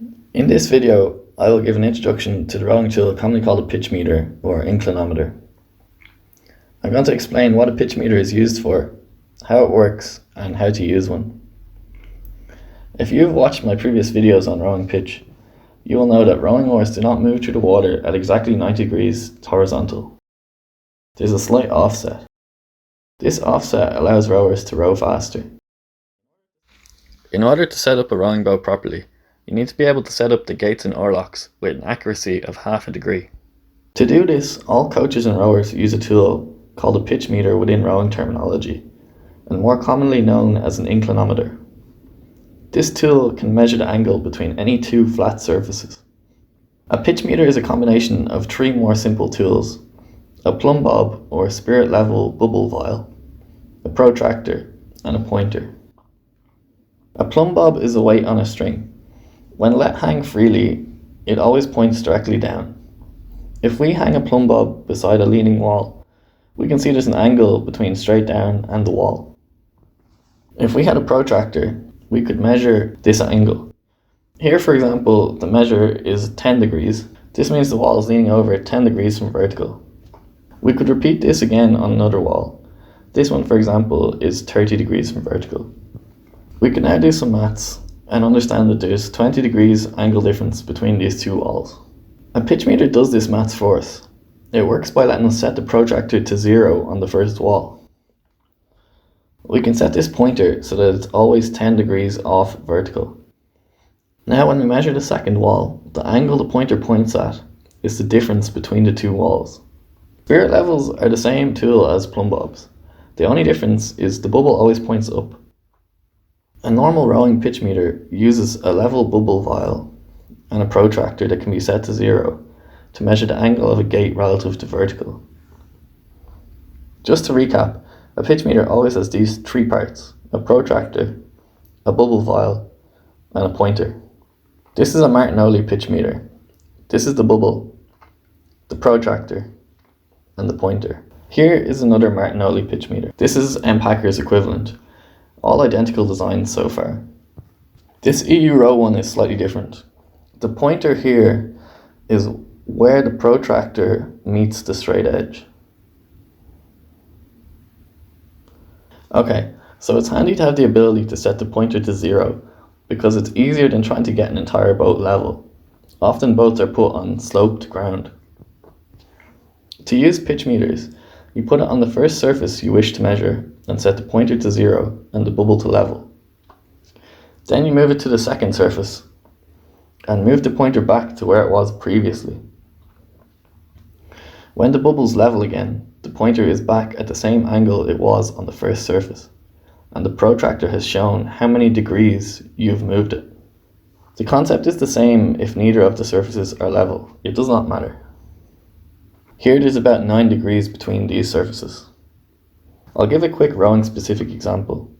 In this video, I will give an introduction to the rowing tool commonly called a pitch meter or inclinometer. I'm going to explain what a pitch meter is used for, how it works, and how to use one. If you've watched my previous videos on rowing pitch, you will know that rowing oars do not move through the water at exactly 90 degrees horizontal. There's a slight offset. This offset allows rowers to row faster. In order to set up a rowing boat properly, you need to be able to set up the gates and oarlocks with an accuracy of half a degree. To do this, all coaches and rowers use a tool called a pitch meter within rowing terminology, and more commonly known as an inclinometer. This tool can measure the angle between any two flat surfaces. A pitch meter is a combination of three more simple tools: a plumb bob or spirit level bubble vial, a protractor, and a pointer. A plumb bob is a weight on a string. When let hang freely, it always points directly down. If we hang a plumb bob beside a leaning wall, we can see there's an angle between straight down and the wall. If we had a protractor, we could measure this angle. Here, for example, the measure is 10 degrees. This means the wall is leaning over 10 degrees from vertical. We could repeat this again on another wall. This one, for example, is 30 degrees from vertical. We can now do some maths and understand that there's 20 degrees angle difference between these two walls. A pitch meter does this maths for us. It works by letting us set the protractor to 0 on the first wall. We can set this pointer so that it's always 10 degrees off vertical. Now when we measure the second wall, the angle the pointer points at is the difference between the two walls. Spirit levels are the same tool as plumb bobs. The only difference is the bubble always points up. A normal rowing pitch meter uses a level bubble vial and a protractor that can be set to 0 to measure the angle of a gate relative to vertical. Just to recap, a pitch meter always has these three parts: a protractor, a bubble vial, and a pointer. This is a Martinoli pitch meter. This is the bubble, the protractor, and the pointer. Here is another Martinoli pitch meter. This is Mpacker's equivalent. All identical designs so far. This EU Row one is slightly different. The pointer here is where the protractor meets the straight edge. Okay, so it's handy to have the ability to set the pointer to 0 because it's easier than trying to get an entire boat level. Often boats are put on sloped ground. To use pitch meters, you put it on the first surface you wish to measure and set the pointer to 0 and the bubble to level. Then you move it to the second surface and move the pointer back to where it was previously. When the bubble's level again, the pointer is back at the same angle it was on the first surface, and the protractor has shown how many degrees you've moved it. The concept is the same if neither of the surfaces are level. It does not matter. Here there's about 9 degrees between these surfaces. I'll give a quick rowing specific example.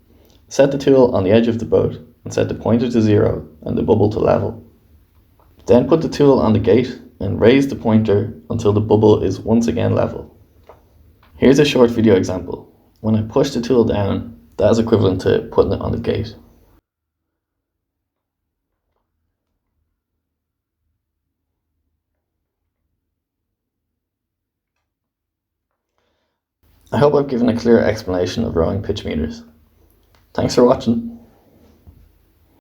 Set the tool on the edge of the boat and set the pointer to 0 and the bubble to level. Then put the tool on the gate and raise the pointer until the bubble is once again level. Here's a short video example. When I push the tool down, that is equivalent to putting it on the gate. I hope I've given a clear explanation of rowing pitch meters. Thanks for watching.